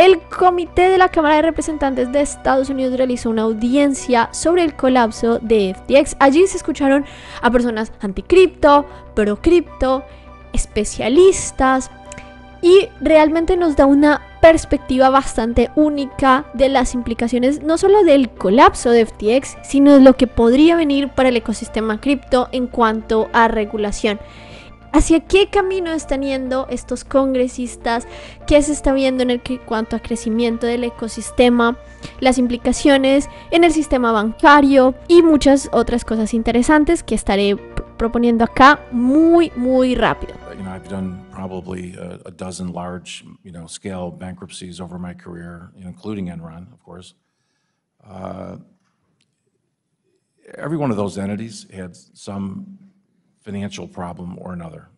El Comité de la Cámara de Representantes de Estados Unidos realizó una audiencia sobre el colapso de FTX. Allí se escucharon a personas anticripto, procripto, especialistas, y realmente nos da una perspectiva bastante única de las implicaciones no solo del colapso de FTX, sino de lo que podría venir para el ecosistema cripto en cuanto a regulación. ¿Hacia qué camino están yendo estos congresistas? ¿Qué se está viendo en cuanto a crecimiento del ecosistema? Las implicaciones en el sistema bancario y muchas otras cosas interesantes que estaré proponiendo acá muy rápido. I've done probably a dozen large, scale bankruptcies over my career, including Enron, of course. Every one of those entities had some financial problem or another.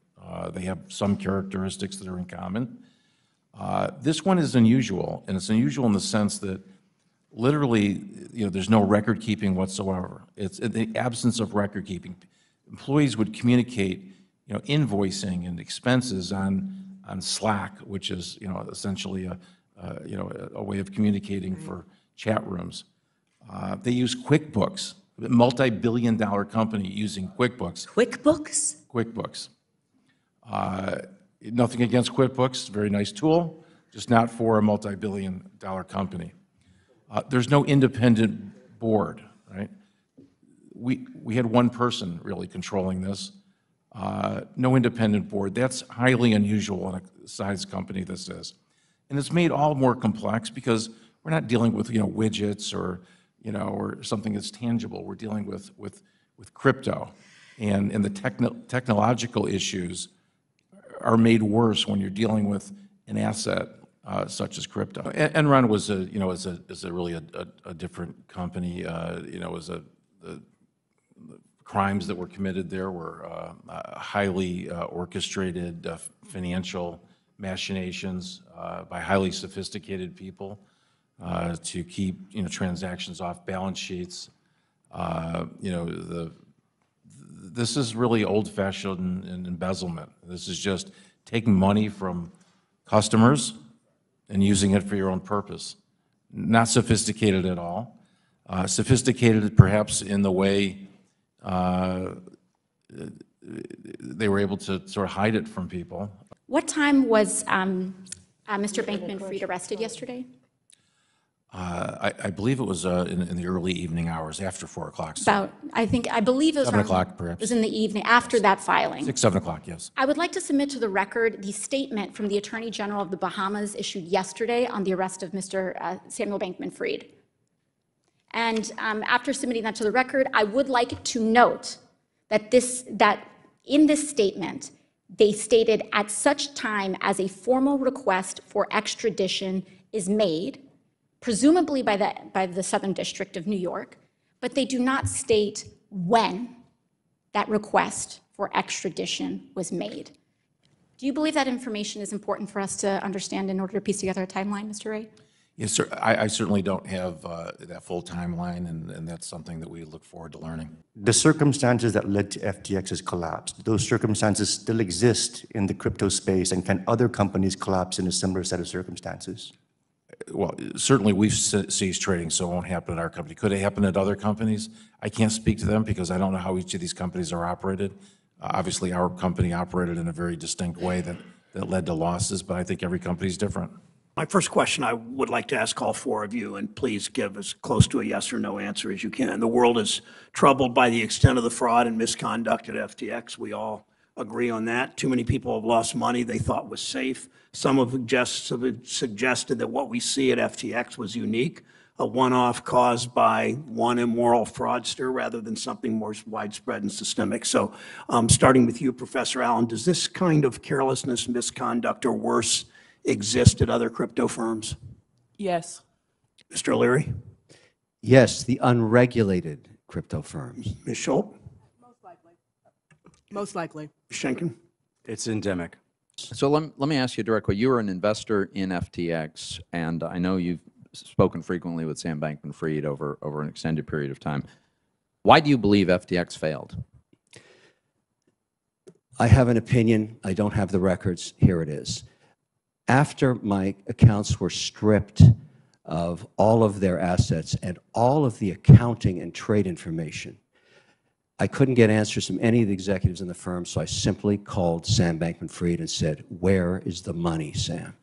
They have some characteristics that are in common. This one is unusual, and it's unusual in the sense that literally, there's no record keeping whatsoever. It's in the absence of record keeping. Employees would communicate, invoicing and expenses on Slack, which is, essentially a way of communicating for chat rooms. They use QuickBooks. A multi-billion-dollar company using QuickBooks. QuickBooks? QuickBooks. Nothing against QuickBooks, very nice tool, just not for a multi-billion-dollar company. There's no independent board, right? We had one person really controlling this. No independent board. That's highly unusual in a size company this is. And it's made all more complex because we're not dealing with, widgets or something that's tangible. We're dealing with crypto, and the technological issues are made worse when you're dealing with an asset such as crypto. Enron was is a really a different company. The crimes that were committed there were highly orchestrated financial machinations by highly sophisticated people. To keep transactions off balance sheets. This is really old-fashioned embezzlement. This is just taking money from customers and using it for your own purpose. Not sophisticated at all. Sophisticated perhaps in the way they were able to sort of hide it from people. What time was Mr. Bankman-Fried arrested yesterday? I believe it was in the early evening hours, after 4 o'clock. I believe it was 7 o'clock, perhaps. It was in the evening, after that filing. 6, 7 o'clock, yes. I would like to submit to the record the statement from the Attorney General of the Bahamas issued yesterday on the arrest of Mr. Samuel Bankman-Fried. And after submitting that to the record, I would like to note that in this statement, they stated at such time as a formal request for extradition is made, presumably by the Southern District of New York, but they do not state when that request for extradition was made. Do you believe that information is important for us to understand in order to piece together a timeline, Mr. Ray? Yes, sir. I certainly don't have that full timeline, and that's something that we look forward to learning. The circumstances that led to FTX's collapse, those circumstances still exist in the crypto space, and can other companies collapse in a similar set of circumstances? Well, certainly we've ceased trading, so it won't happen at our company. Could it happen at other companies? I can't speak to them because I don't know how each of these companies are operated. Obviously, our company operated in a very distinct way that led to losses, but I think every company is different. My first question I would like to ask all four of you, and please give as close to a yes or no answer as you can. The world is troubled by the extent of the fraud and misconduct at FTX. We all agree on that. Too many people have lost money they thought was safe. Some have suggested that what we see at FTX was unique, a one-off caused by one immoral fraudster rather than something more widespread and systemic. So starting with you, Professor Allen, does this kind of carelessness, misconduct, or worse exist at other crypto firms? Yes. Mr. O'Leary? Yes, the unregulated crypto firms. Ms. Schultz? Most likely. Most likely. Ms. Schenken? It's endemic. So let me ask you directly. You were an investor in FTX, and I know you've spoken frequently with Sam Bankman-Fried over an extended period of time. Why do you believe FTX failed? I have an opinion. I don't have the records. Here it is. After my accounts were stripped of all of their assets and all of the accounting and trade information, I couldn't get answers from any of the executives in the firm, so I simply called Sam Bankman-Fried and said, "Where is the money, Sam?"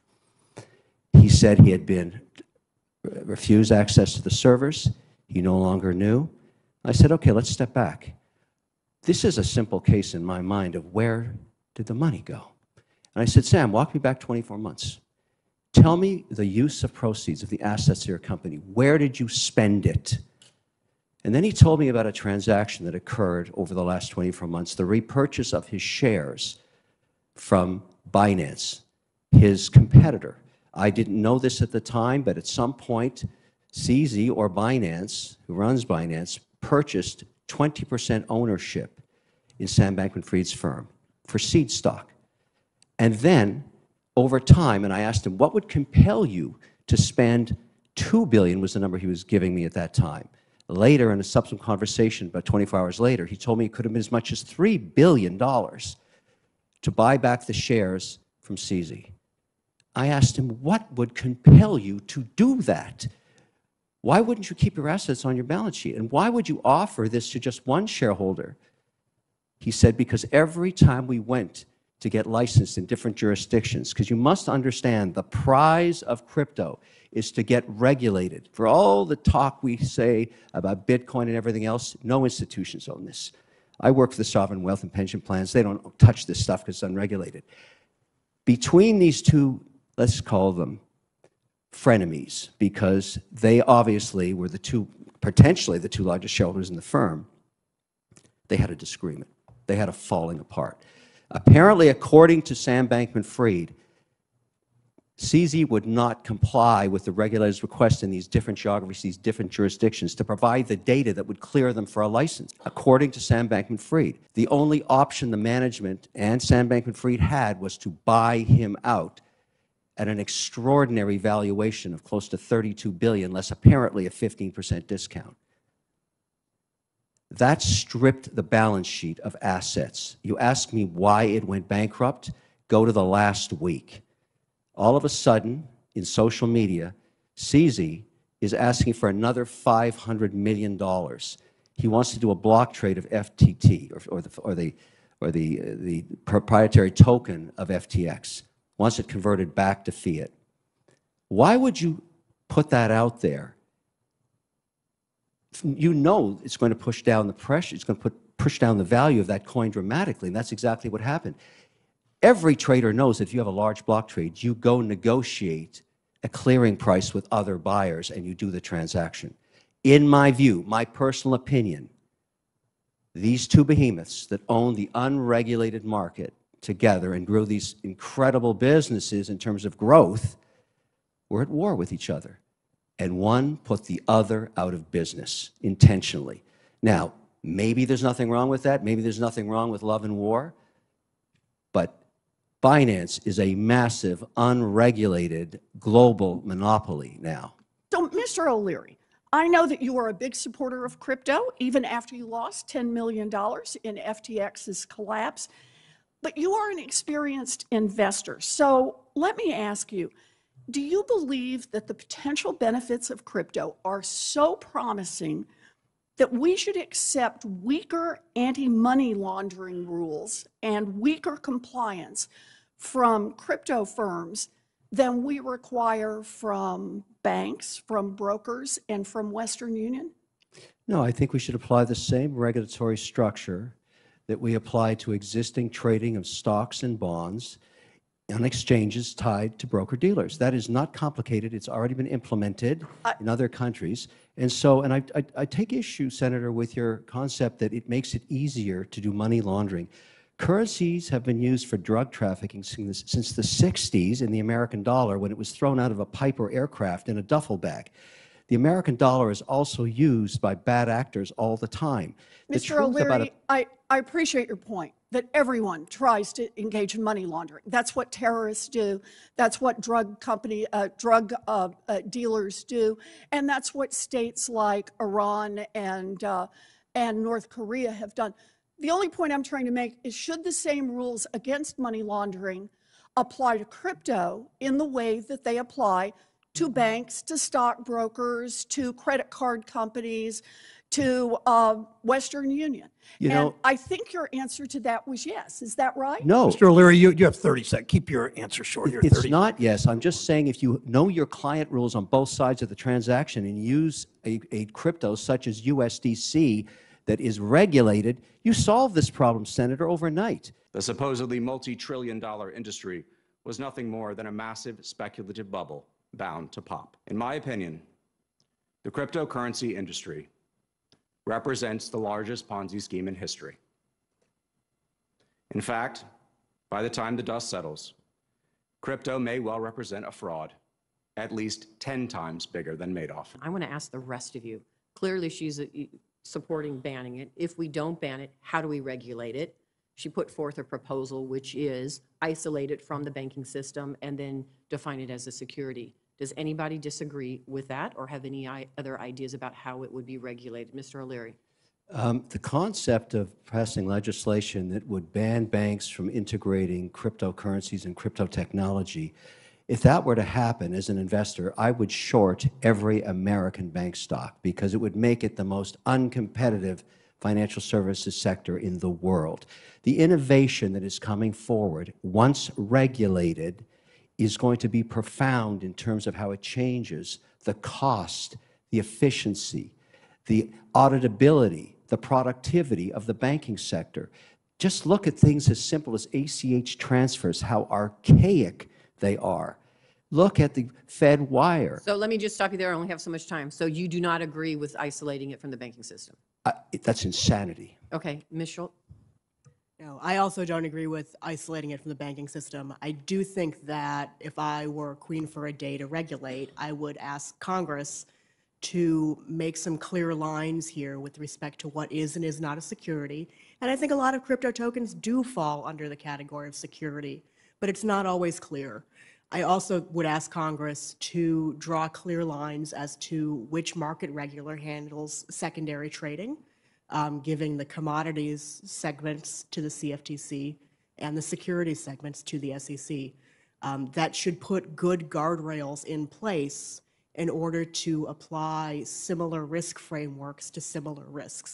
He said he had been refused access to the servers. He no longer knew. I said, "Okay, let's step back. This is a simple case in my mind of where did the money go?" And I said, "Sam, walk me back 24 months. Tell me the use of proceeds of the assets of your company. Where did you spend it?" And then he told me about a transaction that occurred over the last 24 months, the repurchase of his shares from Binance, his competitor. I didn't know this at the time, but at some point, CZ or Binance, who runs Binance, purchased 20% ownership in Sam Bankman-Fried's firm for seed stock. And then, over time, and I asked him, what would compel you to spend $2 billion, was the number he was giving me at that time. Later, in a subsequent conversation, about 24 hours later, he told me it could have been as much as $3 billion to buy back the shares from CZ. I asked him, what would compel you to do that? Why wouldn't you keep your assets on your balance sheet? And why would you offer this to just one shareholder? He said, because every time we went to get licensed in different jurisdictions, because you must understand the prize of crypto is to get regulated. For all the talk we say about Bitcoin and everything else, no institutions own this. I work for the sovereign wealth and pension plans. They don't touch this stuff because it's unregulated. Between these two, let's call them frenemies, because they obviously were the two, potentially the two largest shareholders in the firm, they had a disagreement. They had a falling apart. Apparently, according to Sam Bankman-Fried, CZ would not comply with the regulators' request in these different geographies, these different jurisdictions, to provide the data that would clear them for a license. According to Sam Bankman-Fried, the only option the management and Sam Bankman-Fried had was to buy him out at an extraordinary valuation of close to $32 billion, less apparently a 15% discount. That stripped the balance sheet of assets. You ask me why it went bankrupt? Go to the last week. All of a sudden, in social media, CZ is asking for another $500 million. He wants to do a block trade of FTT, or the proprietary token of FTX. Wants it converted back to fiat. Why would you put that out there? You know it's going to push down the pressure, it's going to push down the value of that coin dramatically, and that's exactly what happened. Every trader knows that if you have a large block trade, you go negotiate a clearing price with other buyers and you do the transaction. In my view, my personal opinion, these two behemoths that own the unregulated market together and grew these incredible businesses in terms of growth were at war with each other. And one put the other out of business intentionally. Now, maybe there's nothing wrong with that. Maybe there's nothing wrong with love and war. But Binance is a massive, unregulated, global monopoly now. So, Mr. O'Leary, I know that you are a big supporter of crypto, even after you lost $10 million in FTX's collapse. But you are an experienced investor. So let me ask you, do you believe that the potential benefits of crypto are so promising that we should accept weaker anti-money laundering rules and weaker compliance from crypto firms than we require from banks, from brokers, and from Western Union? No, I think we should apply the same regulatory structure that we apply to existing trading of stocks and bonds on exchanges tied to broker-dealers. That is not complicated. It's already been implemented in other countries. And so, and I take issue, Senator, with your concept that it makes it easier to do money laundering. Currencies have been used for drug trafficking since the 60s in the American dollar, when it was thrown out of a Piper aircraft in a duffel bag. The American dollar is also used by bad actors all the time. Mr. O'Leary, I appreciate your point that everyone tries to engage in money laundering. That's what terrorists do. That's what drug dealers do. And that's what states like Iran and North Korea have done. The only point I'm trying to make is, should the same rules against money laundering apply to crypto in the way that they apply to banks, to stockbrokers, to credit card companies, to Western Union? And I think your answer to that was yes. Is that right? No. Mr. O'Leary, you have 30 seconds. Keep your answer short. You're It's 30. not yes. I'm just saying if you know your client rules on both sides of the transaction and use a crypto such as USDC that is regulated, you solve this problem, Senator, overnight. The supposedly multi-trillion-dollar industry was nothing more than a massive speculative bubble bound to pop. In my opinion, the cryptocurrency industry represents the largest Ponzi scheme in history. In fact, by the time the dust settles, crypto may well represent a fraud at least 10 times bigger than Madoff. I want to ask the rest of you. Clearly, she's supporting banning it. If we don't ban it, how do we regulate it? She put forth a proposal, which is isolate it from the banking system and then define it as a security. Does anybody disagree with that or have any other ideas about how it would be regulated? Mr. O'Leary. The concept of passing legislation that would ban banks from integrating cryptocurrencies and crypto technology, if that were to happen as an investor, I would short every American bank stock because it would make it the most uncompetitive financial services sector in the world. The innovation that is coming forward, once regulated, is going to be profound in terms of how it changes the cost, the efficiency, the auditability, the productivity of the banking sector. Just look at things as simple as ACH transfers, how archaic they are. Look at the Fed wire. So let me just stop you there. I only have so much time. So you do not agree with isolating it from the banking system? That's insanity. Okay, Ms. Schultz? No, I also don't agree with isolating it from the banking system. I do think that if I were queen for a day to regulate, I would ask Congress to make some clear lines here with respect to what is and is not a security. And I think a lot of crypto tokens do fall under the category of security, but it's not always clear. I also would ask Congress to draw clear lines as to which market regulator handles secondary trading, giving the commodities segments to the CFTC and the securities segments to the SEC. That should put good guardrails in place in order to apply similar risk frameworks to similar risks.